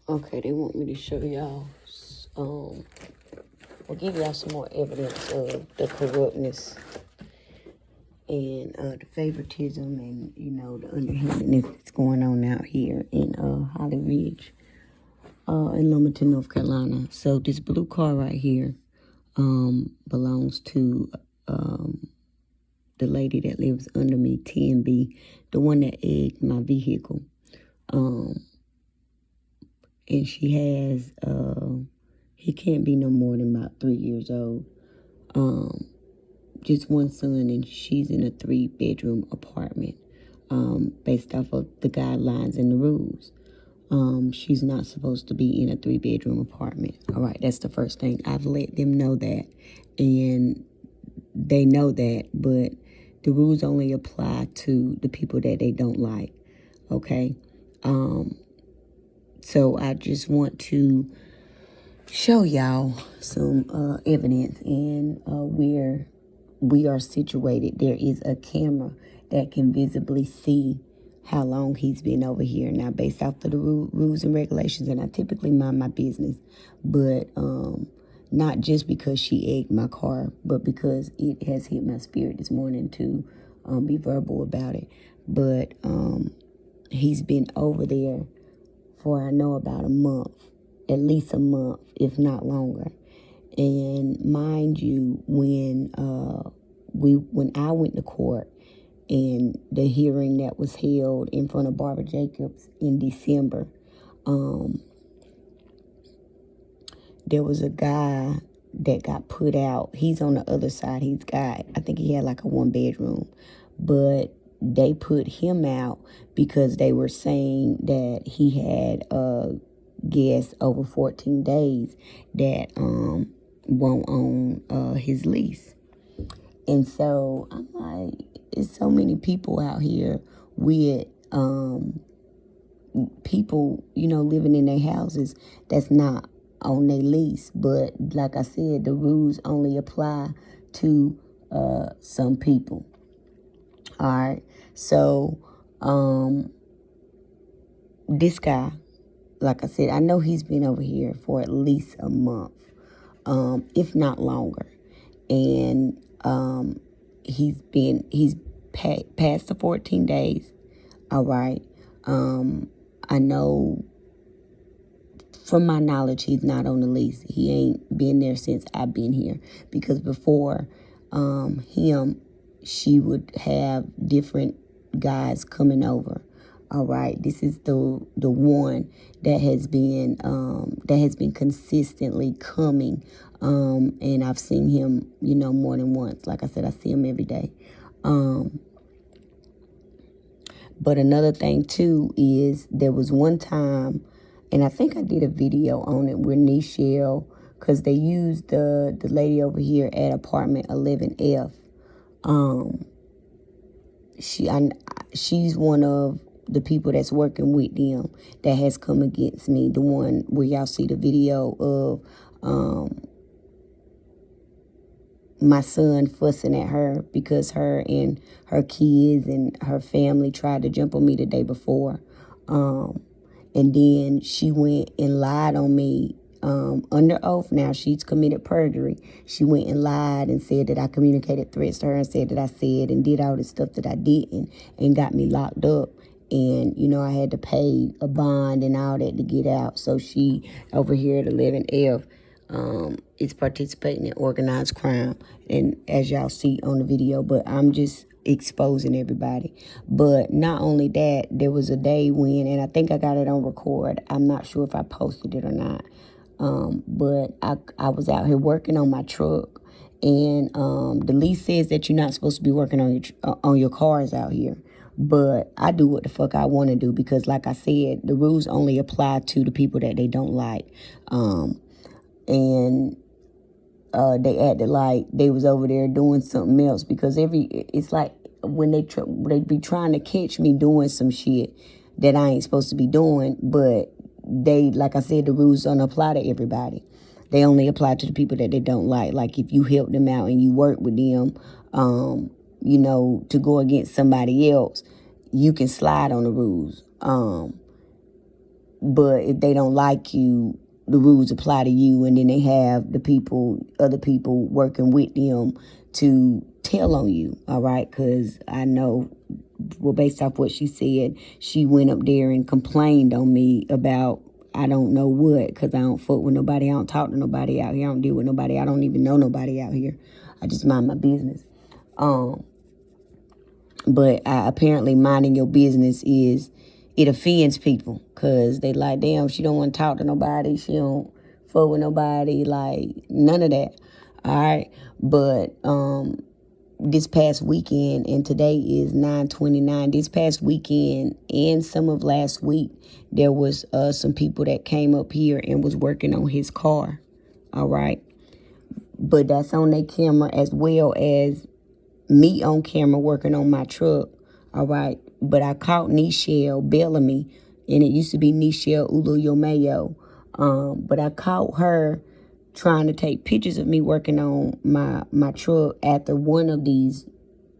Okay, they want me to show y'all, we'll give y'all some more evidence of the corruptness and the favoritism and, the underhandedness that's going on out here in Hollyridge, in Lumberton, North Carolina. So this blue car right here belongs to the lady that lives under me, TNB, the one that egged my vehicle. And she has, he can't be no more than about 3 years old. Just one son, and she's in a 3-bedroom apartment, based off of the guidelines and the rules. She's not supposed to be in a 3-bedroom apartment. All right, that's the first thing. I've let them know that, and they know that, but the rules only apply to the people that they don't like, okay? So I just want to show y'all some evidence in where we are situated. There is a camera that can visibly see how long he's been over here. Now, based off of the rules and regulations, and I typically mind my business, but not just because she egged my car, but because it has hit my spirit this morning to be verbal about it. But he's been over there for, I know, about a month, at least a month, if not longer. And mind you, when I went to court and the hearing that was held in front of Barbara Jacobs in December, there was a guy that got put out. He's on the other side. I think he had like a 1-bedroom, but they put him out because they were saying that he had guests over 14 days that won't own his lease. And so I'm like, there's so many people out here with people, living in their houses that's not on their lease. But like I said, the rules only apply to some people. All right. So this guy, like I said, I know he's been over here for at least a month, if not longer. And he's past the 14 days. All right. I know from my knowledge, he's not on the lease. He ain't been there since I've been here, because before him, she would have different guys coming over. All right, this is the one that has been consistently coming, and I've seen him, more than once. Like I said, I see him every day. But another thing too is there was one time, and I think I did a video on it with Nichelle, because they used the lady over here at apartment 11F. She's one of the people that's working with them that has come against me. The one where y'all see the video of my son fussing at her because her and her kids and her family tried to jump on me the day before. And then she went and lied on me under oath. Now, she's committed perjury. She went and lied and said that I communicated threats to her and said that I said and did all this stuff that I didn't, and got me locked up. And, I had to pay a bond and all that to get out. So she, over here at 11F, is participating in organized crime. And as y'all see on the video, but I'm just exposing everybody. But not only that, there was a day when, and I think I got it on record, I'm not sure if I posted it or not, but I was out here working on my truck, and the lease says that you're not supposed to be working on your cars out here. But I do what the fuck I want to do, because like I said, the rules only apply to the people that they don't like. And they acted like they was over there doing something else, because it's like when they be trying to catch me doing some shit that I ain't supposed to be doing, but they, like I said, the rules don't apply to everybody. They only apply to the people that they don't like. Like if you help them out and you work with them, to go against somebody else, you can slide on the rules. but if they don't like you, the rules apply to you, and then they have other people working with them to tell on you, all right? Because I know, well, based off what she said, she went up there and complained on me about I don't know what, because I don't fuck with nobody, I don't talk to nobody out here, I don't deal with nobody, I don't even know nobody out here. I just mind my business. But apparently minding your business it offends people, because they like, damn, she don't want to talk to nobody, she don't fuck with nobody, like none of that. All right. But this past weekend, and today is 9/29, this past weekend and some of last week, there was some people that came up here and was working on his car. All right. But that's on their camera, as well as me on camera working on my truck. All right. But I caught Nichelle Bellamy, and it used to be Nichelle Uluyomayo. But I caught her trying to take pictures of me working on my truck after one of these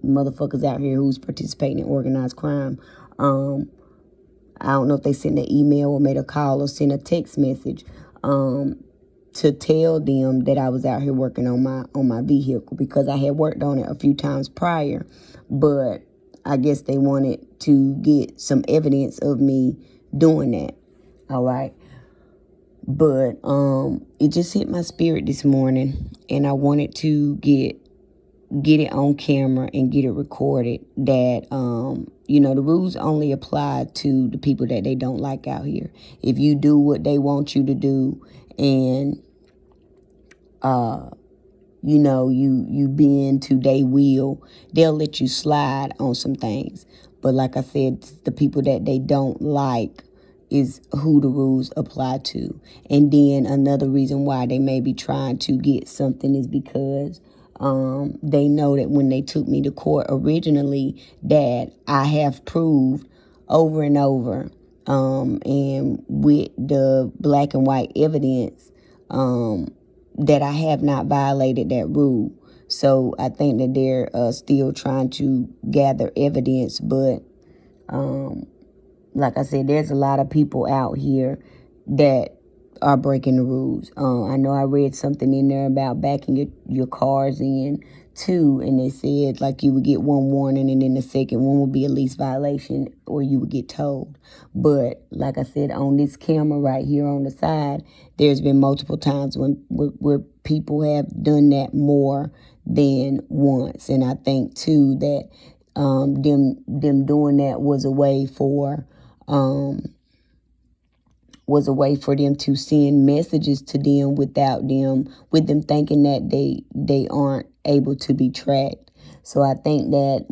motherfuckers out here who's participating in organized crime. I don't know if they sent an email or made a call or sent a text message to tell them that I was out here working on my vehicle, because I had worked on it a few times prior, but I guess they wanted to get some evidence of me doing that. All right. But it just hit my spirit this morning, and I wanted to get it on camera and get it recorded that the rules only apply to the people that they don't like out here. If you do what they want you to do, and you bend to they will, they'll let you slide on some things. But like I said, the people that they don't like is who the rules apply to. And then another reason why they may be trying to get something is because they know that when they took me to court originally, that I have proved over and over, and with the black and white evidence, that I have not violated that rule. So I think that they're still trying to gather evidence. But like I said, there's a lot of people out here that are breaking the rules. I know I read something in there about backing your cars in too, and they said like you would get one warning, and then the second one would be a lease violation, or you would get towed. But like I said, on this camera right here on the side, there's been multiple times where people have done that more than once, and I think too that them doing that was a way for them to send messages to them with them thinking that they aren't able to be tracked. So I think that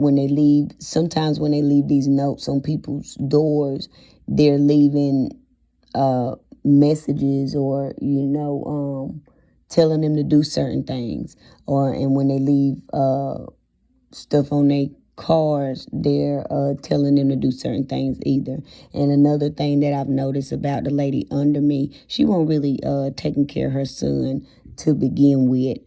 sometimes when they leave these notes on people's doors, they're leaving messages, or telling them to do certain things, and when they leave stuff on their cars, they're telling them to do certain things either. And another thing that I've noticed about the lady under me, she won't really taking care of her son to begin with,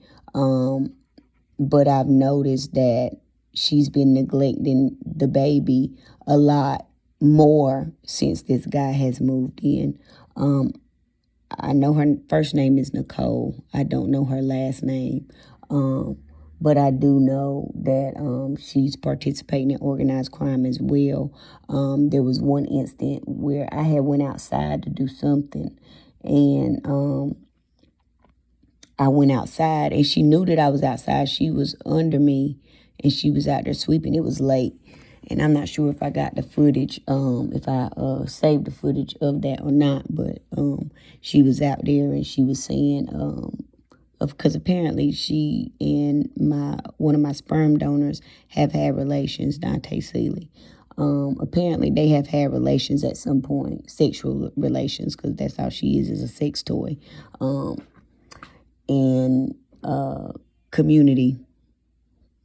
but I've noticed that she's been neglecting the baby a lot more since this guy has moved in. I know her first name is Nicole. I don't know her last name. But I do know that she's participating in organized crime as well. There was one instant where I had went outside to do something, and I went outside, and she knew that I was outside. She was under me, and she was out there sweeping. It was late, and I'm not sure if I got the footage, if I saved the footage of that or not. But she was out there, and she was saying, because apparently she and one of my sperm donors have had relations, Dante Seeley. Apparently they have had relations at some point, sexual relations, because that's how she is a sex toy. And community,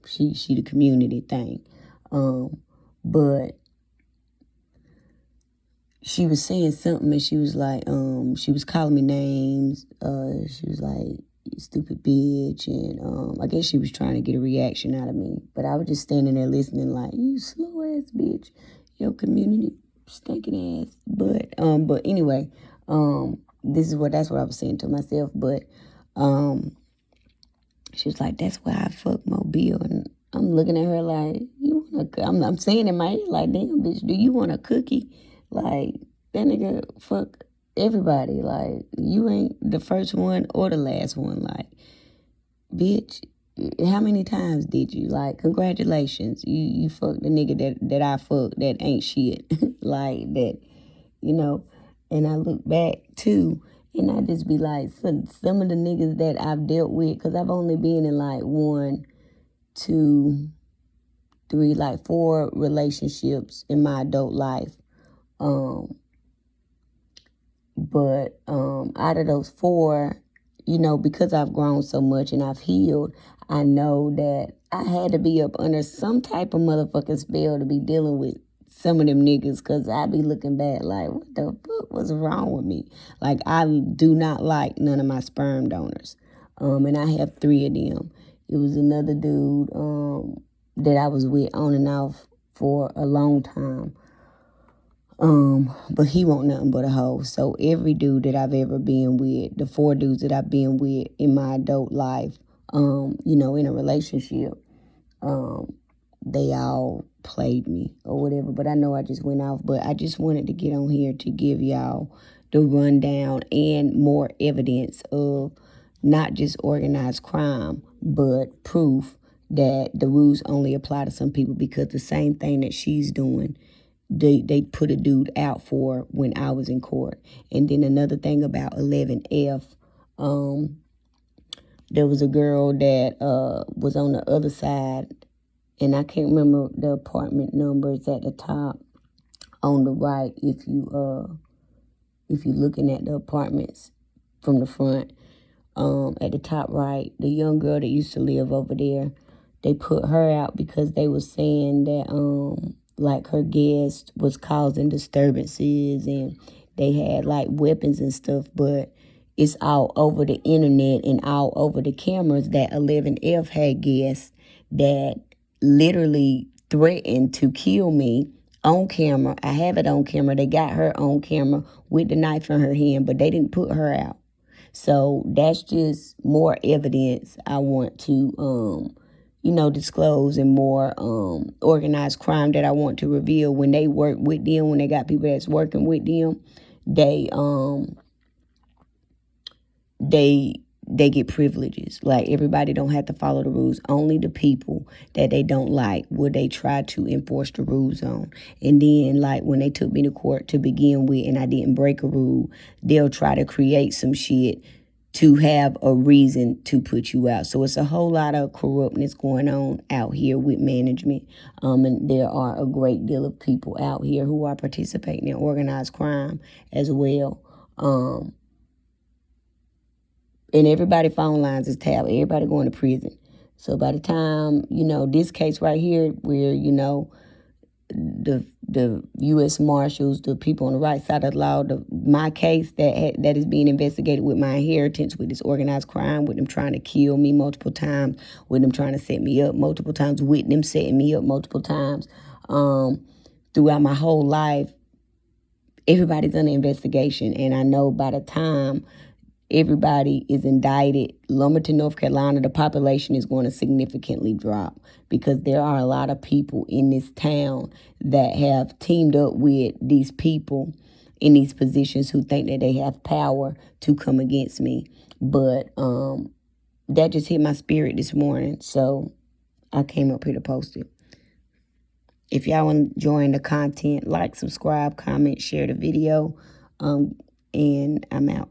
she the community thing. But she was saying something, and she was like, she was calling me names. She was like, "You stupid bitch," and I guess she was trying to get a reaction out of me. But I was just standing there listening like, "You slow ass bitch, your community stinking ass. But anyway, that's what I was saying to myself. But she was like, that's why I fuck Mobile. And I'm looking at her like, you want a, I'm saying in my head like, damn, bitch, do you want a cookie? Like, that nigga fuck everybody. Like, you ain't the first one or the last one. Like, bitch, how many times did you? Like, congratulations. You fucked the nigga that I fucked that ain't shit. Like, that, you know. And I look back, too, and I just be like, some of the niggas that I've dealt with, because I've only been in, like, 1, 2, 3, like, 4 relationships in my adult life. But out of those 4, you know, because I've grown so much and I've healed, I know that I had to be up under some type of motherfucking spell to be dealing with some of them niggas, because I be looking back like, what the fuck was wrong with me? Like, I do not like none of my sperm donors. And I have 3 of them. It was another dude that I was with on and off for a long time. But he won't nothing but a hoe. So every dude that I've ever been with, the 4 dudes that I've been with in my adult life, you know, in a relationship, they all played me or whatever. But I know I just went off. But I just wanted to get on here to give y'all the rundown and more evidence of not just organized crime, but proof that the rules only apply to some people, because the same thing that she's doing, they put a dude out for when I was in court. And then another thing about 11F, there was a girl that was on the other side, and I can't remember the apartment numbers at the top on the right. If you're looking at the apartments from the front, at the top right, the young girl that used to live over there, they put her out because they were saying that like her guest was causing disturbances and they had like weapons and stuff. But it's all over the internet and all over the cameras that 11F had guests that literally threatened to kill me on camera. I have it on camera. They got her on camera with the knife in her hand, but they didn't put her out. So that's just more evidence I want to you know, disclose, and more organized crime that I want to reveal. When they work with them, when they got people that's working with them, they get privileges. Like, everybody don't have to follow the rules. Only the people that they don't like will they try to enforce the rules on. And then, like, when they took me to court to begin with and I didn't break a rule, they'll try to create some shit to have a reason to put you out. So it's a whole lot of corruptness going on out here with management. And there are a great deal of people out here who are participating in organized crime as well. And everybody's phone lines is tapped. Everybody going to prison. So by the time, you know, this case right here, where, you know, the U.S. Marshals, the people on the right side of the law, my case that is being investigated with my inheritance, with this organized crime, with them trying to kill me multiple times, with them trying to set me up multiple times, with them setting me up multiple times, throughout my whole life, everybody's under investigation. And I know by the time everybody is indicted, Lumberton, North Carolina, the population is going to significantly drop, because there are a lot of people in this town that have teamed up with these people in these positions who think that they have power to come against me. But that just hit my spirit this morning, so I came up here to post it. If y'all enjoying the content, like, subscribe, comment, share the video, and I'm out.